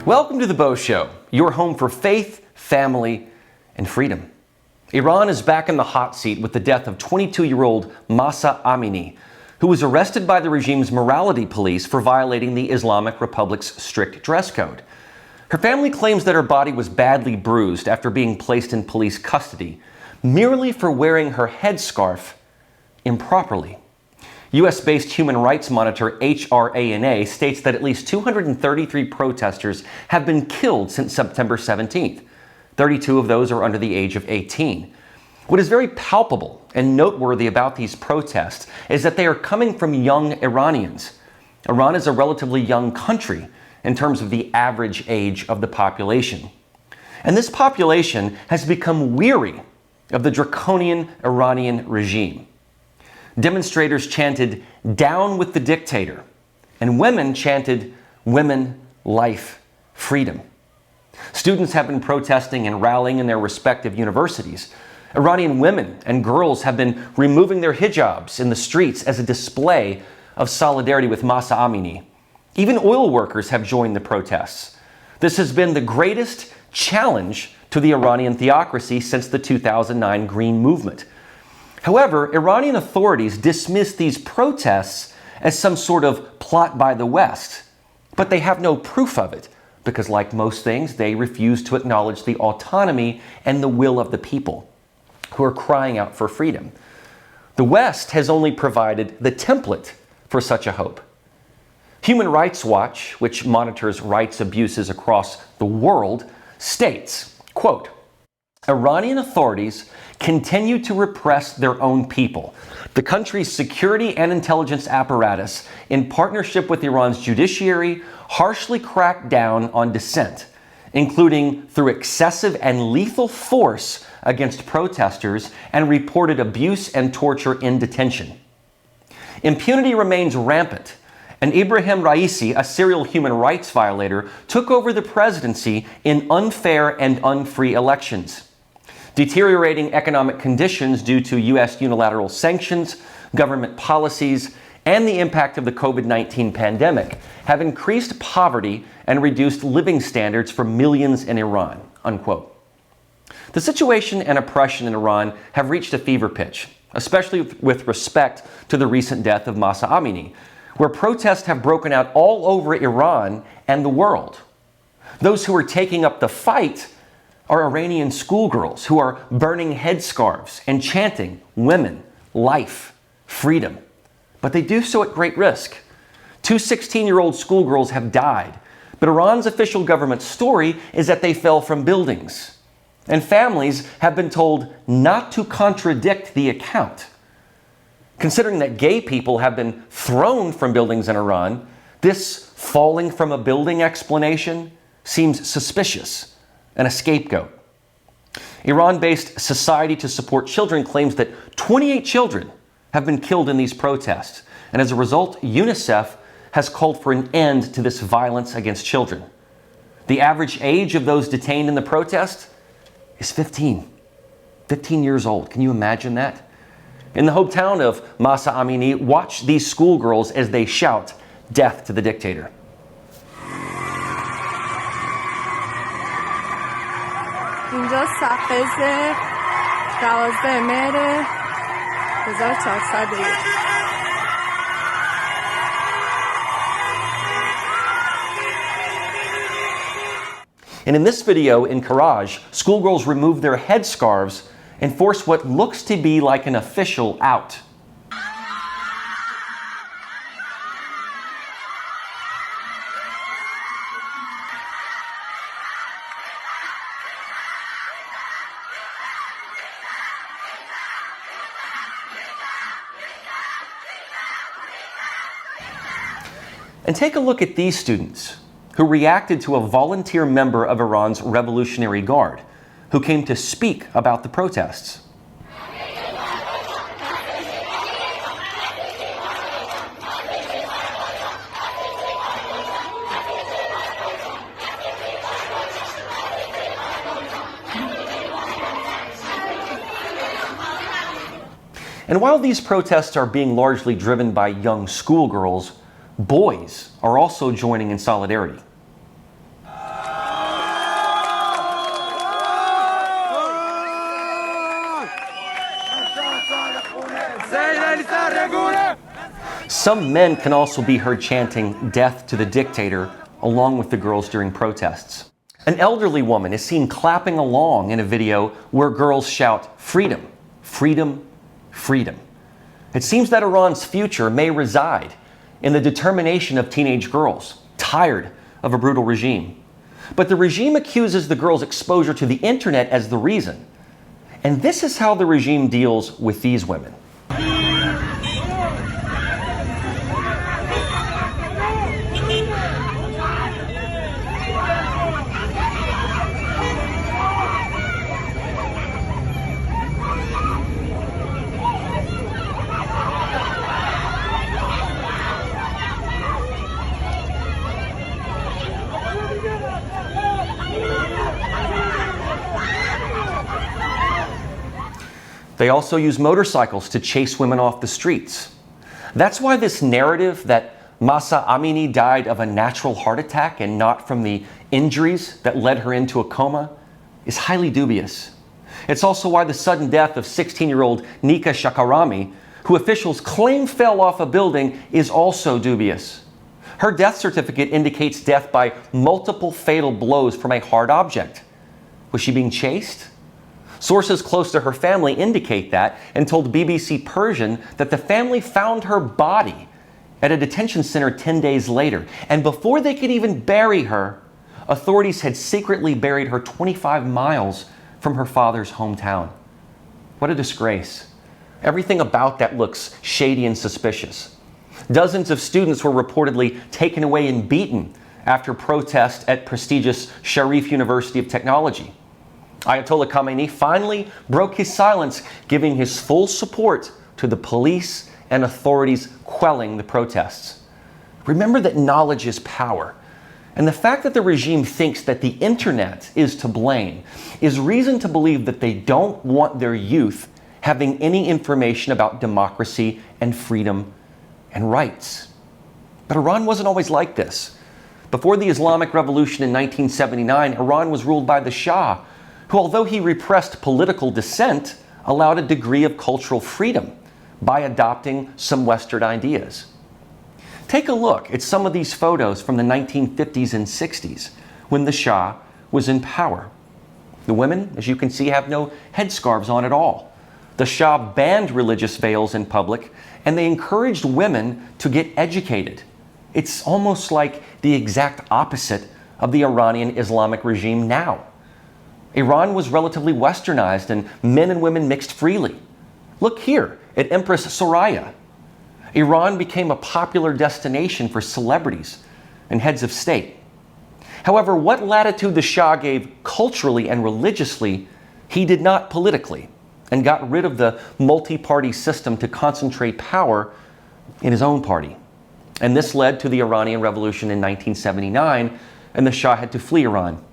Welcome to the Beau Show, your home for faith, family, and freedom. Iran is back in the hot seat with the death of 22-year-old Mahsa Amini, who was arrested by the regime's morality police for violating the Islamic Republic's strict dress code. Her family claims that her body was badly bruised after being placed in police custody, merely for wearing her headscarf improperly. U.S.-based human rights monitor HRANA states that at least 233 protesters have been killed since September 17th. 32 of those are under the age of 18. What is very palpable and noteworthy about these protests is that they are coming from young Iranians. Iran is a relatively young country in terms of the average age of the population. And this population has become weary of the draconian Iranian regime. Demonstrators chanted, "Down with the dictator," and women chanted, "Women, life, freedom." Students have been protesting and rallying in their respective universities. Iranian women and girls have been removing their hijabs in the streets as a display of solidarity with Mahsa Amini. Even oil workers have joined the protests. This has been the greatest challenge to the Iranian theocracy since the 2009 Green Movement. However, Iranian authorities dismiss these protests as some sort of plot by the West, but they have no proof of it because, like most things, they refuse to acknowledge the autonomy and the will of the people who are crying out for freedom. The West has only provided the template for such a hope. Human Rights Watch, which monitors rights abuses across the world, states, quote, "Iranian authorities continue to repress their own people. The country's security and intelligence apparatus, in partnership with Iran's judiciary, harshly cracked down on dissent, including through excessive and lethal force against protesters and reported abuse and torture in detention. Impunity remains rampant, and Ibrahim Raisi, a serial human rights violator, took over the presidency in unfair and unfree elections. Deteriorating economic conditions due to U.S. unilateral sanctions, government policies, and the impact of the COVID-19 pandemic have increased poverty and reduced living standards for millions in Iran," unquote. The situation and oppression in Iran have reached a fever pitch, especially with respect to the recent death of Mahsa Amini, where protests have broken out all over Iran and the world. Those who are taking up the fight are Iranian schoolgirls who are burning headscarves and chanting, "Women, life, freedom." But they do so at great risk. 2 16-year-old schoolgirls have died, but Iran's official government story is that they fell from buildings. And families have been told not to contradict the account. Considering that gay people have been thrown from buildings in Iran, this falling from a building explanation seems suspicious and a scapegoat. Iran-based Society to Support Children claims that 28 children have been killed in these protests, and as a result, UNICEF has called for an end to this violence against children. The average age of those detained in the protest is 15 years old. Can you imagine that? In the hometown of Mahsa Amini, watch these schoolgirls as they shout, "Death to the dictator." اینجا سقز 12 مهر 1401. And in this video in Karaj, schoolgirls remove their headscarves and force what looks to be like an official out. And take a look at these students who reacted to a volunteer member of Iran's Revolutionary Guard who came to speak about the protests. And while these protests are being largely driven by young schoolgirls, boys are also joining in solidarity. Some men can also be heard chanting "death to the dictator" along with the girls during protests. An elderly woman is seen clapping along in a video where girls shout "freedom, freedom, freedom." It seems that Iran's future may reside in the determination of teenage girls, tired of a brutal regime. But the regime accuses the girls' exposure to the internet as the reason. And this is how the regime deals with these women. They also use motorcycles to chase women off the streets. That's why this narrative that Mahsa Amini died of a natural heart attack and not from the injuries that led her into a coma is highly dubious. It's also why the sudden death of 16-year-old Nika Shakarami, who officials claim fell off a building, is also dubious. Her death certificate indicates death by multiple fatal blows from a hard object. Was she being chased? Sources close to her family indicate that and told BBC Persian that the family found her body at a detention center 10 days later. And before they could even bury her, authorities had secretly buried her 25 miles from her father's hometown. What a disgrace. Everything about that looks shady and suspicious. Dozens of students were reportedly taken away and beaten after protest at prestigious Sharif University of Technology. Ayatollah Khamenei finally broke his silence, giving his full support to the police and authorities quelling the protests. Remember that knowledge is power. And the fact that the regime thinks that the internet is to blame is reason to believe that they don't want their youth having any information about democracy and freedom and rights. But Iran wasn't always like this. Before the Islamic Revolution in 1979, Iran was ruled by the Shah, who, although he repressed political dissent, allowed a degree of cultural freedom by adopting some Western ideas. Take a look at some of these photos from the 1950s and 60s, when the Shah was in power. The women, as you can see, have no headscarves on at all. The Shah banned religious veils in public, and they encouraged women to get educated. It's almost like the exact opposite of the Iranian Islamic regime now. Iran was relatively westernized and men and women mixed freely. Look here at Empress Soraya. Iran became a popular destination for celebrities and heads of state. However, what latitude the Shah gave culturally and religiously, he did not politically, and got rid of the multi-party system to concentrate power in his own party. And this led to the Iranian Revolution in 1979, and the Shah had to flee Iran.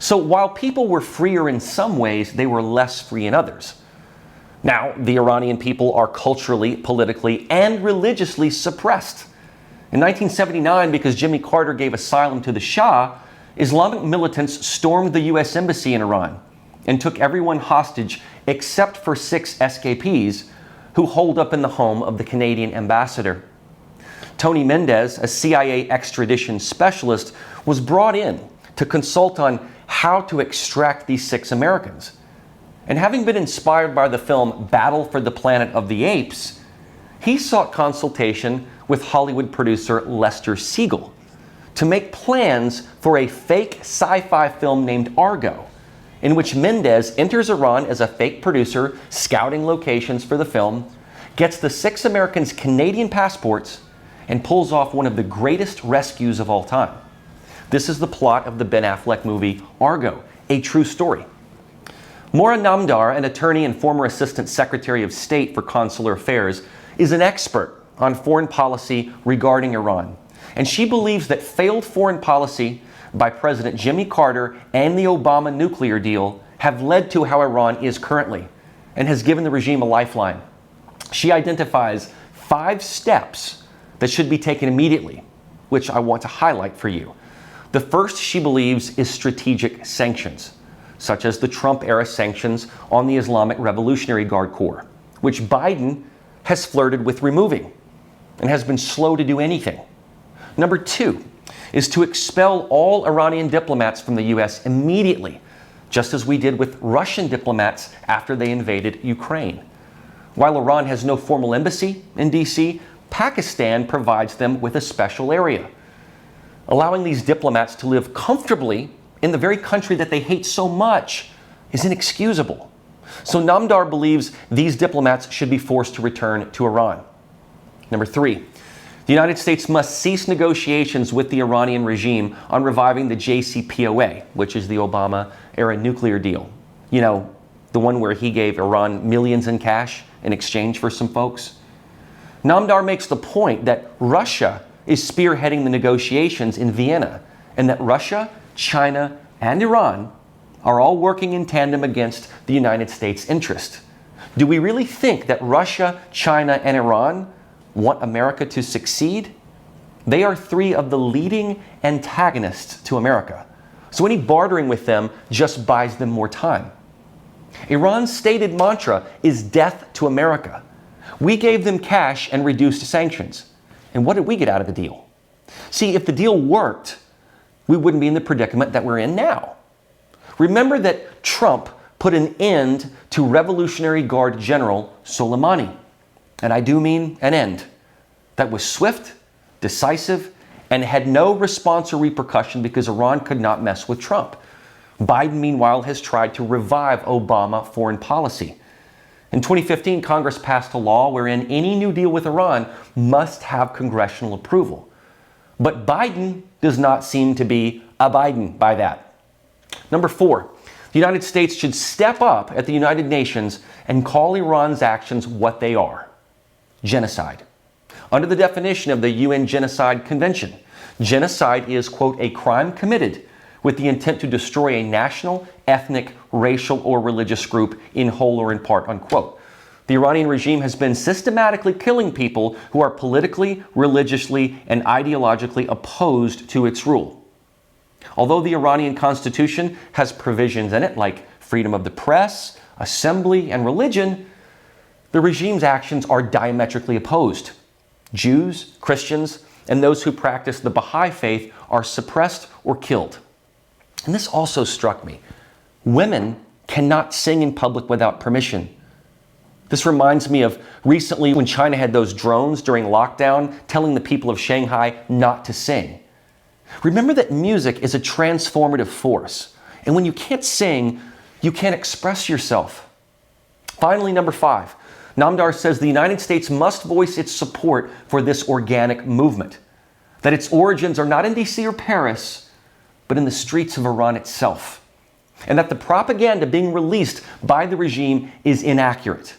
So while people were freer in some ways, they were less free in others. Now, the Iranian people are culturally, politically, and religiously suppressed. In 1979, because Jimmy Carter gave asylum to the Shah, Islamic militants stormed the U.S. Embassy in Iran and took everyone hostage except for 6 escapees who holed up in the home of the Canadian ambassador. Tony Mendez, a CIA extradition specialist, was brought in to consult on how to extract these 6 Americans. And having been inspired by the film Battle for the Planet of the Apes, he sought consultation with Hollywood producer Lester Siegel to make plans for a fake sci-fi film named Argo, in which Mendez enters Iran as a fake producer, scouting locations for the film, gets the 6 Americans Canadian passports, and pulls off one of the greatest rescues of all time. This is the plot of the Ben Affleck movie Argo, a true story. Maura Namdar, an attorney and former Assistant Secretary of State for Consular Affairs, is an expert on foreign policy regarding Iran. And she believes that failed foreign policy by President Jimmy Carter and the Obama nuclear deal have led to how Iran is currently, and has given the regime a lifeline. She identifies 5 steps that should be taken immediately, which I want to highlight for you. The first, she believes, is strategic sanctions, such as the Trump-era sanctions on the Islamic Revolutionary Guard Corps, which Biden has flirted with removing. and has been slow to do anything. Number 2 is to expel all Iranian diplomats from the U.S. immediately, just as we did with Russian diplomats after they invaded Ukraine. While Iran has no formal embassy in D.C., Pakistan provides them with a special area. Allowing these diplomats to live comfortably in the very country that they hate so much is inexcusable. So Namdar believes these diplomats should be forced to return to Iran. Number 3, the United States must cease negotiations with the Iranian regime on reviving the JCPOA, which is the Obama-era nuclear deal. You know, the one where he gave Iran millions in cash in exchange for some folks. Namdar makes the point that Russia is spearheading the negotiations in Vienna, and that Russia, China, and Iran are all working in tandem against the United States' interest. Do we really think that Russia, China, and Iran want America to succeed? They are 3 of the leading antagonists to America. So any bartering with them just buys them more time. Iran's stated mantra is death to America. We gave them cash and reduced sanctions. And what did we get out of the deal? See, if the deal worked, we wouldn't be in the predicament that we're in now. Remember that Trump put an end to Revolutionary Guard General Soleimani. And I do mean an end. That was swift, decisive, and had no response or repercussion because Iran could not mess with Trump. Biden, meanwhile, has tried to revive Obama foreign policy. In 2015, Congress passed a law wherein any new deal with Iran must have congressional approval. But Biden does not seem to be abiding by that. Number 4, the United States should step up at the United Nations and call Iran's actions what they are: genocide. Under the definition of the UN Genocide Convention, genocide is, quote, a crime committed with the intent to destroy a national, ethnic, racial, or religious group in whole or in part, unquote. The Iranian regime has been systematically killing people who are politically, religiously, and ideologically opposed to its rule. Although the Iranian constitution has provisions in it like freedom of the press, assembly, and religion, the regime's actions are diametrically opposed. Jews, Christians, and those who practice the Baha'i faith are suppressed or killed. And this also struck me. Women cannot sing in public without permission. This reminds me of recently when China had those drones during lockdown telling the people of Shanghai not to sing. Remember that music is a transformative force. And when you can't sing, you can't express yourself. Finally, number 5, Namdar says the United States must voice its support for this organic movement, that its origins are not in DC or Paris, but in the streets of Iran itself, and that the propaganda being released by the regime is inaccurate.